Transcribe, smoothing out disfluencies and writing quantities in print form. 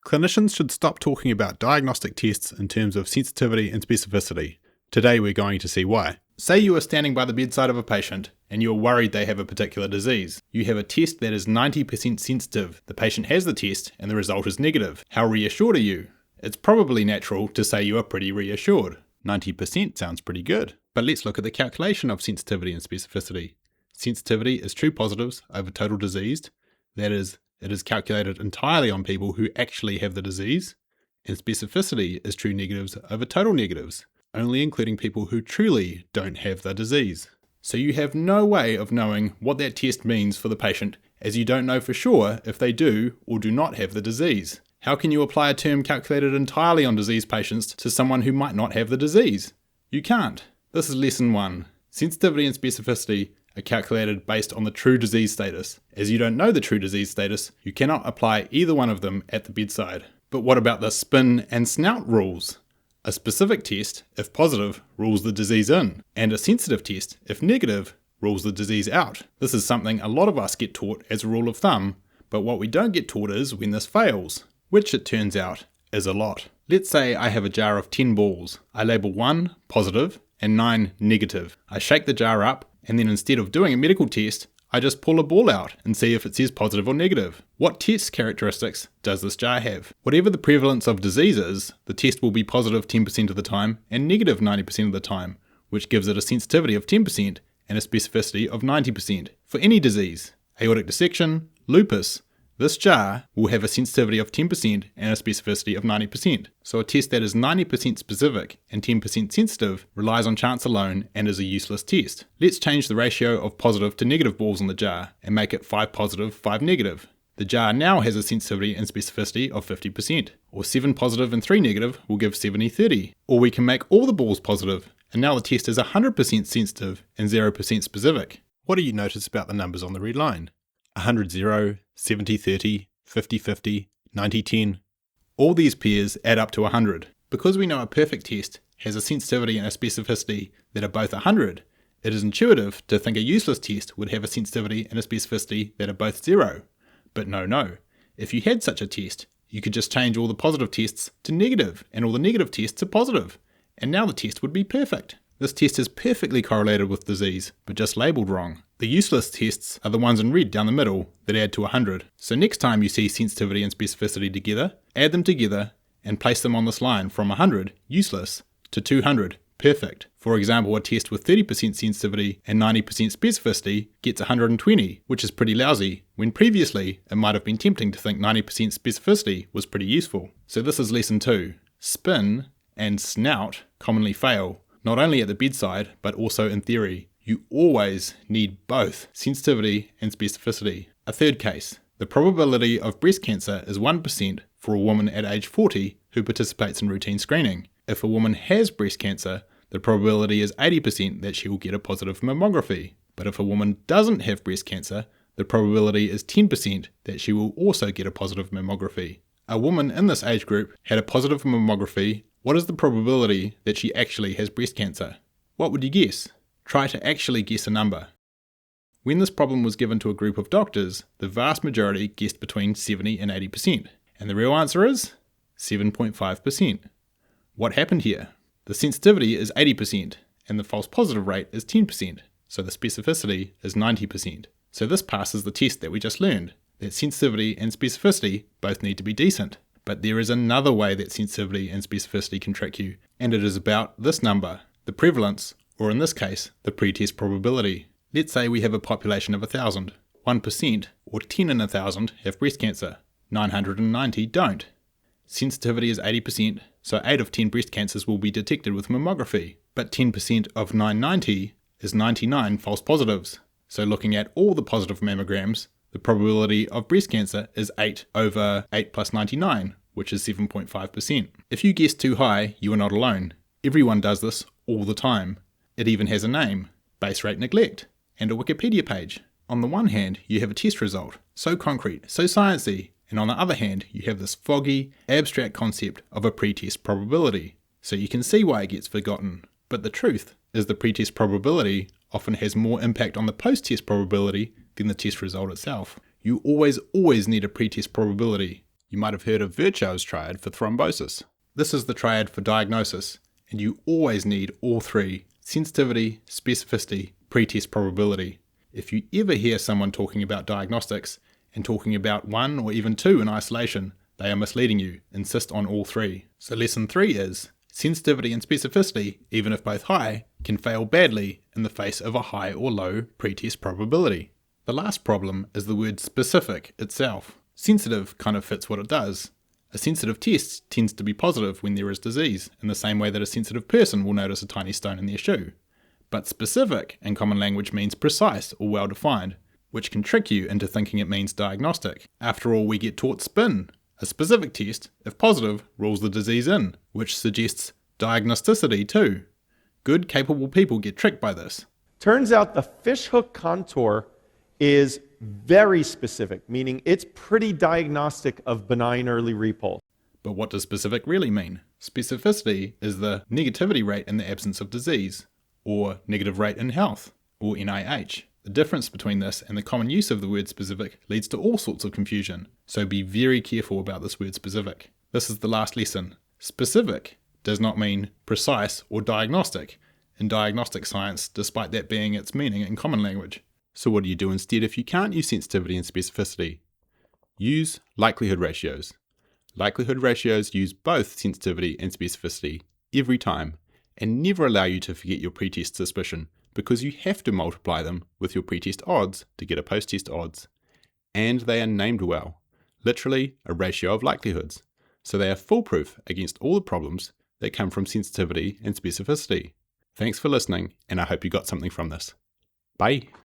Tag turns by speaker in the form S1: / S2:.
S1: Clinicians should stop talking about diagnostic tests in terms of sensitivity and specificity. Today we're going to see why. Say you are standing by the bedside of a patient and you are worried they have a particular disease. You have a test that is 90% sensitive. The patient has the test and the result is negative. How reassured are you? It's probably natural to say you are pretty reassured. 90% sounds pretty good. But let's look at the calculation of sensitivity and specificity. Sensitivity is true positives over total diseased. That is, it is calculated entirely on people who actually have the disease. And specificity is true negatives over total negatives, only including people who truly don't have the disease. So you have no way of knowing what that test means for the patient, as you don't know for sure if they do or do not have the disease. How can you apply a term calculated entirely on disease patients to someone who might not have the disease? You can't. This is lesson 1. Sensitivity and specificity are calculated based on the true disease status. As you don't know the true disease status, you cannot apply either one of them at the bedside. But what about the spin and snout rules? A specific test, if positive, rules the disease in, and a sensitive test, if negative, rules the disease out. This is something a lot of us get taught as a rule of thumb, but what we don't get taught is when this fails, which it turns out is a lot. Let's say I have a jar of 10 balls. I label 1 positive and 9 negative. I shake the jar up, and then instead of doing a medical test, I just pull a ball out and see if it says positive or negative. What test characteristics does this jar have? Whatever the prevalence of disease is, the test will be positive 10% of the time and negative 90% of the time, which gives it a sensitivity of 10% and a specificity of 90%. For any disease, aortic dissection, lupus, this jar will have a sensitivity of 10% and a specificity of 90%. So a test that is 90% specific and 10% sensitive relies on chance alone and is a useless test. Let's change the ratio of positive to negative balls in the jar and make it 5 positive, 5 negative. The jar now has a sensitivity and specificity of 50%, or 7 positive and 3 negative will give 70-30. Or we can make all the balls positive, and now the test is 100% sensitive and 0% specific. What do you notice about the numbers on the red line? 100-0, 70-30, 50-50, 90-10. All these pairs add up to 100. Because we know a perfect test has a sensitivity and a specificity that are both 100, it is intuitive to think a useless test would have a sensitivity and a specificity that are both 0. But no. If you had such a test, you could just change all the positive tests to negative and all the negative tests to positive, and now the test would be perfect. This test is perfectly correlated with disease, but just labelled wrong. The useless tests are the ones in red down the middle that add to 100. So next time you see sensitivity and specificity together, add them together and place them on this line from 100, useless, to 200, perfect. For example, a test with 30% sensitivity and 90% specificity gets 120, which is pretty lousy, when previously it might have been tempting to think 90% specificity was pretty useful. So this is lesson 2. Spin and snout commonly fail, not only at the bedside, but also in theory. You always need both sensitivity and specificity. A third case. The probability of breast cancer is 1% for a woman at age 40 who participates in routine screening. If a woman has breast cancer, the probability is 80% that she will get a positive mammography. But if a woman doesn't have breast cancer, the probability is 10% that she will also get a positive mammography. A woman in this age group had a positive mammography. What is the probability that she actually has breast cancer? What would you guess? Try to actually guess a number. When this problem was given to a group of doctors, the vast majority guessed between 70 and 80%, and the real answer is 7.5%. What happened here? The sensitivity is 80%, and the false positive rate is 10%, so the specificity is 90%. So this passes the test that we just learned, that sensitivity and specificity both need to be decent. But there is another way that sensitivity and specificity can trick you, and it is about this number, the prevalence, or in this case, the pretest probability. Let's say we have a population of 1,000. 1%, or 10 in 1,000, have breast cancer. 990 don't. Sensitivity is 80%, so 8 of 10 breast cancers will be detected with mammography. But 10% of 990 is 99 false positives. So looking at all the positive mammograms, the probability of breast cancer is 8 over 8 plus 99, which is 7.5%. If you guess too high, you are not alone. Everyone does this all the time. It even has a name, base rate neglect, and a Wikipedia page. On the one hand, you have a test result, so concrete, so sciencey, and on the other hand, you have this foggy, abstract concept of a pretest probability. So you can see why it gets forgotten. But the truth is the pretest probability often has more impact on the post-test probability than the test result itself. You always need a pretest probability. You might have heard of Virchow's triad for thrombosis. This is the triad for diagnosis, and you always need all three: sensitivity, specificity, pretest probability. If you ever hear someone talking about diagnostics and talking about one or even two in isolation, they are misleading you. Insist on all three. So lesson 3 is, sensitivity and specificity, even if both high, can fail badly in the face of a high or low pretest probability. The last problem is the word specific itself. Sensitive kind of fits what it does. A sensitive test tends to be positive when there is disease, in the same way that a sensitive person will notice a tiny stone in their shoe. But specific in common language means precise or well-defined, which can trick you into thinking it means diagnostic. After all, we get taught SPIN. A specific test, if positive, rules the disease in, which suggests diagnosticity too. Good, capable people get tricked by this.
S2: Turns out the fishhook contour is very specific, meaning it's pretty diagnostic of benign early repulse.
S1: But what does specific really mean? Specificity is the negativity rate in the absence of disease, or negative rate in health, or NIH. The difference between this and the common use of the word specific leads to all sorts of confusion, so be very careful about this word specific. This is the last lesson. Specific does not mean precise or diagnostic in diagnostic science, despite that being its meaning in common language. So what do you do instead if you can't use sensitivity and specificity? Use likelihood ratios. Likelihood ratios use both sensitivity and specificity every time, and never allow you to forget your pretest suspicion, because you have to multiply them with your pretest odds to get a post-test odds. And they are named well, literally a ratio of likelihoods, so they are foolproof against all the problems that come from sensitivity and specificity. Thanks for listening, and I hope you got something from this. Bye!